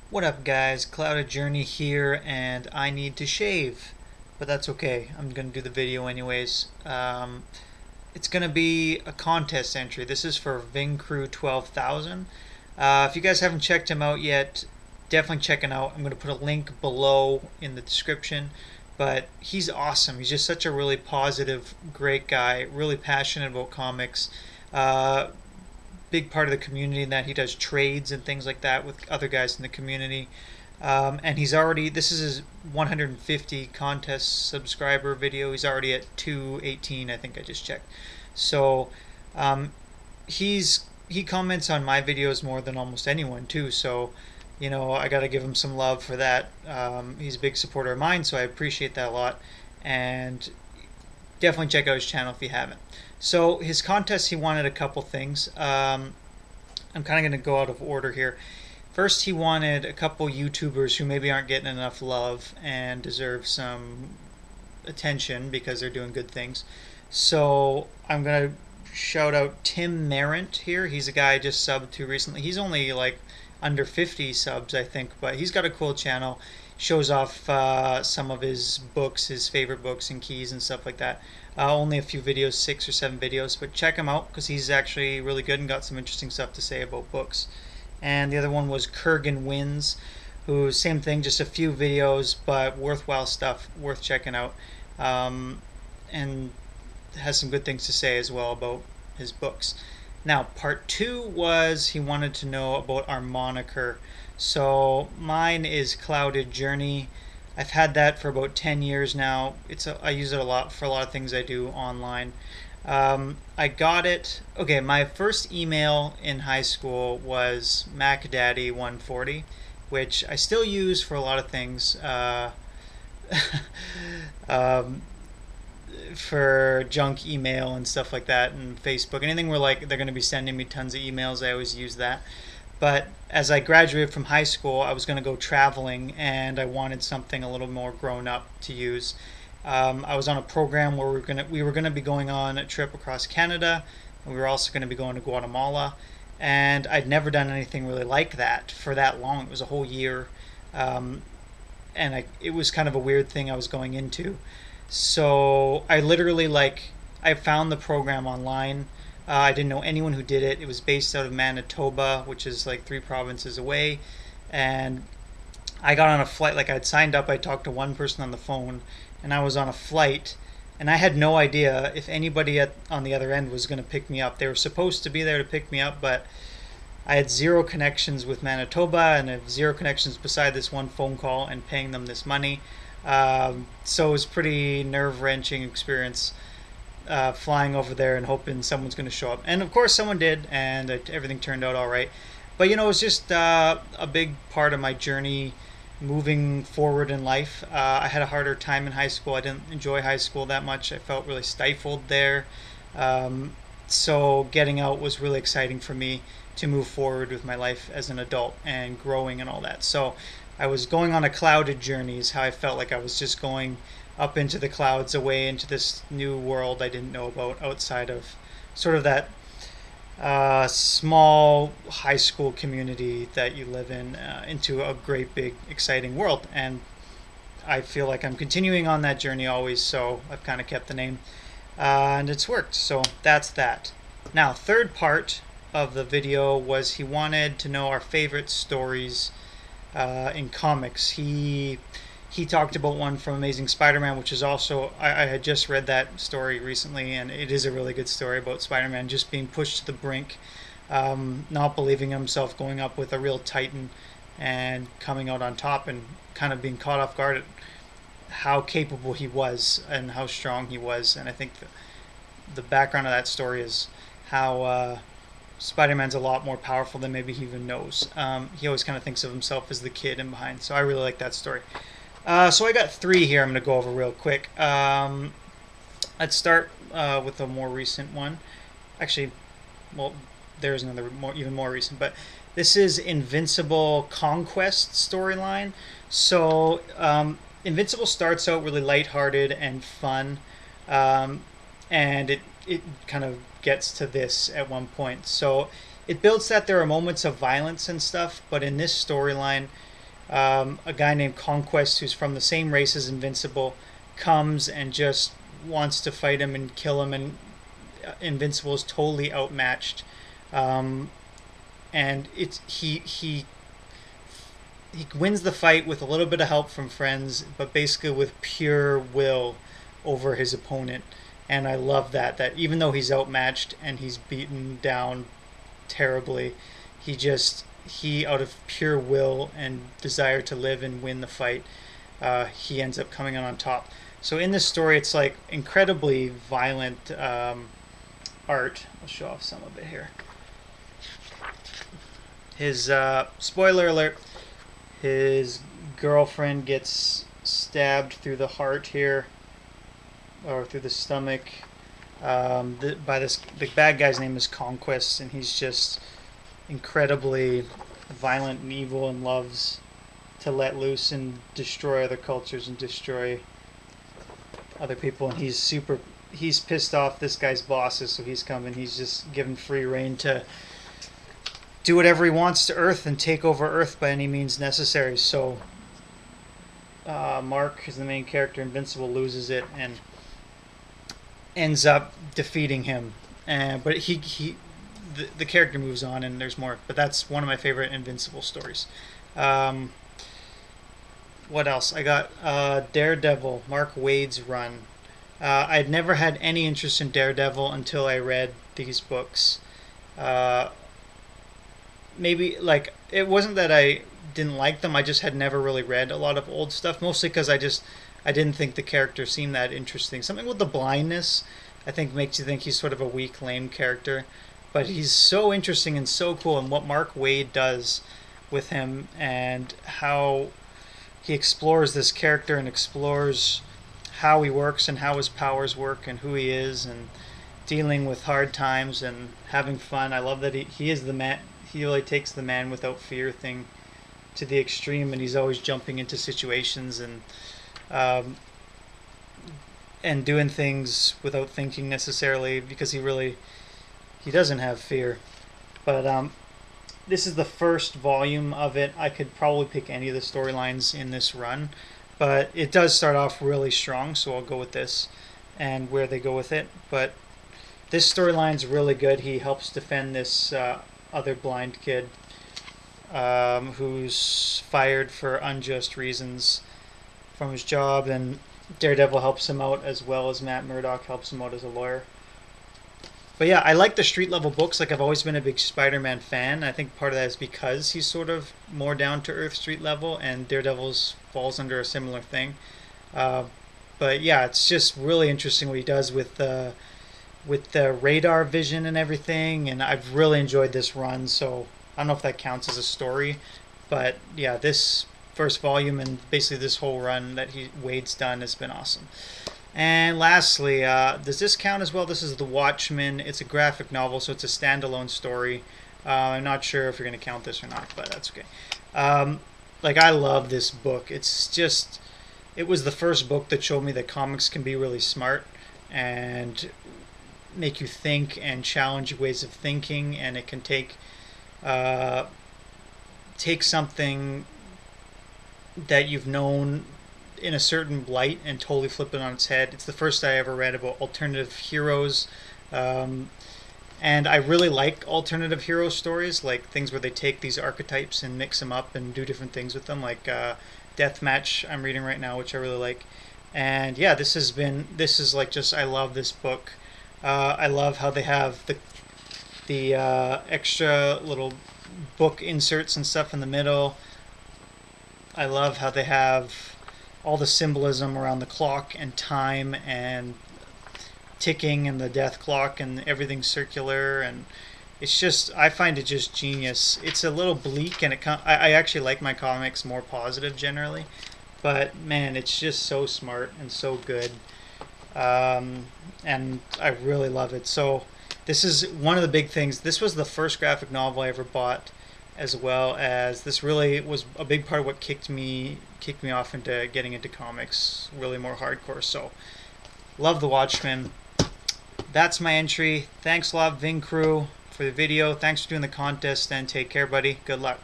What up guys, Clouded Journey here, and I need to shave, but that's okay. I'm gonna do the video anyways. It's gonna be a contest entry. This is for Vincru12000. If you guys haven't checked him out yet, definitely check him out. I'm gonna put a link below in the description. But he's awesome. He's just such a really positive, great guy, really passionate about comics. Uh, Big part of the community in that he does trades and things like that with other guys in the community. And he's already, this is his 150 contest subscriber video. He's already at 218, I think I just checked. So um, he comments on my videos more than almost anyone too. So I got to give him some love for that. He's a big supporter of mine, so I appreciate that a lot. And definitely check out his channel if you haven't. So his contest, he wanted a couple things. I'm kind of going to go out of order here. First, he wanted a couple YouTubers who maybe aren't getting enough love and deserve some attention because they're doing good things. So I'm going to shout out Tim Merrant here. He's a guy I just subbed to recently. He's only like under 50 subs, I think, but he's got a cool channel. Shows off some of his books, his favorite books and keys and stuff like that. Only a few videos, 6 or 7 videos, but check him out because he's actually really good and got some interesting stuff to say about books. And the other one was Kurgan Wins, who, same thing, just a few videos, but worthwhile stuff, worth checking out. And has some good things to say as well about his books. Now, part 2 was he wanted to know about our moniker. So mine is Clouded Journey. I've had that for about 10 years now. I use it a lot for a lot of things I do online. I got it. Okay, my first email in high school was MacDaddy140, which I still use for a lot of things. Um, for junk email and stuff like that, and Facebook, anything where like they're going to be sending me tons of emails, I always use that. But as I graduated from high school, I was going to go traveling, and I wanted something a little more grown up to use. I was on a program where we were gonna be going on a trip across Canada, and we were also going to be going to Guatemala. And I'd never done anything really like that for that long. It was a whole year, and it was kind of a weird thing I was going into. So I literally I found the program online. I didn't know anyone who did it. It was based out of Manitoba, which is like 3 provinces away. And I got on a flight. Like, I'd signed up. I talked to one person on the phone, and I was on a flight. And I had no idea if anybody on the other end was going to pick me up. They were supposed to be there to pick me up, but I had 0 connections with Manitoba, and I have 0 connections beside this one phone call and paying them this money. So it was pretty nerve-wracking experience, flying over there and hoping someone's going to show up. And of course someone did, and everything turned out all right. But it was just a big part of my journey moving forward in life. I had a harder time in high school. I didn't enjoy high school that much. I felt really stifled there. So getting out was really exciting for me to move forward with my life as an adult and growing and all that. So I was going on a clouded journey is how I felt. Like I was just going up into the clouds, away into this new world I didn't know about, outside of sort of that small high school community that you live in, into a great big exciting world. And I feel like I'm continuing on that journey always, so I've kind of kept the name, and it's worked. So that's that. Now, third part of the video was he wanted to know our favorite stories in comics. He talked about one from Amazing Spider-Man, which is also, I had just read that story recently, and it is a really good story about Spider-Man just being pushed to the brink, not believing himself, going up with a real titan and coming out on top, and kind of being caught off guard at how capable he was and how strong he was. And I think the background of that story is how Spider-Man's a lot more powerful than maybe he even knows. He always kind of thinks of himself as the kid in behind, so I really like that story. So I got 3 here I'm going to go over real quick. Let's start with a more recent one. Actually, well, there's another even more recent, but this is Invincible Conquest storyline. So Invincible starts out really lighthearted and fun, and it kind of gets to this at one point. So it builds that there are moments of violence and stuff, but in this storyline, A guy named Conquest, who's from the same race as Invincible, comes and just wants to fight him and kill him, and Invincible is totally outmatched. And he wins the fight with a little bit of help from friends, but basically with pure will over his opponent. And I love that even though he's outmatched and he's beaten down terribly, he out of pure will and desire to live and win the fight, he ends up coming on top. So in this story, it's like incredibly violent art. I'll show off some of it here. His spoiler alert, his girlfriend gets stabbed through the heart here, or through the stomach, by the bad guy's name is Conquest, and he's just incredibly violent and evil and loves to let loose and destroy other cultures and destroy other people. And he's pissed off this guy's bosses, so he's coming. He's just given free rein to do whatever he wants to Earth and take over Earth by any means necessary. So Mark is the main character. Invincible loses it and ends up defeating him. But the character moves on, and there's more. But that's one of my favorite Invincible stories. What else? I got Daredevil, Mark Waid's run. I'd never had any interest in Daredevil until I read these books. Maybe, like, it wasn't that I didn't like them, I just had never really read a lot of old stuff, mostly because I didn't think the character seemed that interesting. Something with the blindness, I think, makes you think he's sort of a weak, lame character. But he's so interesting and so cool, and what Mark Waid does with him and how he explores this character and explores how he works and how his powers work and who he is and dealing with hard times and having fun. I love that he is the man. He really takes the man without fear thing to the extreme, and he's always jumping into situations and doing things without thinking necessarily, because he doesn't have fear. But this is the first volume of it. I could probably pick any of the storylines in this run, but it does start off really strong, so I'll go with this and where they go with it. But this storyline's really good. He helps defend this other blind kid who's fired for unjust reasons from his job, and Daredevil helps him out, as well as Matt Murdock helps him out as a lawyer. But yeah, I like the street level books. Like, I've always been a big Spider-Man fan. I think part of that is because he's sort of more down to earth street level, and Daredevil's falls under a similar thing. But yeah, it's just really interesting what he does with the radar vision and everything, and I've really enjoyed this run. So I don't know if that counts as a story, but yeah, this first volume and basically this whole run that Wade's done has been awesome. And lastly, does this count as well? This is The Watchmen. It's a graphic novel, so it's a standalone story. I'm not sure if you're going to count this or not, but that's okay. Like, I love this book. It was the first book that showed me that comics can be really smart and make you think and challenge your ways of thinking, and it can take something that you've known in a certain light and totally flip it on its head. It's the first I ever read about alternative heroes, and I really like alternative hero stories, like things where they take these archetypes and mix them up and do different things with them, like Deathmatch I'm reading right now, which I really like. And yeah, this is like, just, I love this book. I love how they have the extra little book inserts and stuff in the middle. I love how they have all the symbolism around the clock and time and ticking and the death clock and everything circular, and it's just, I find it just genius. It's a little bleak, and I actually like my comics more positive generally, but man, it's just so smart and so good, and I really love it. So this is one of the big things. This was the first graphic novel I ever bought, as well as this really was a big part of what kicked me off into getting into comics really more hardcore. So love The Watchmen. That's my entry. Thanks a lot, Vincru, for the video. Thanks for doing the contest, and take care, buddy. Good luck.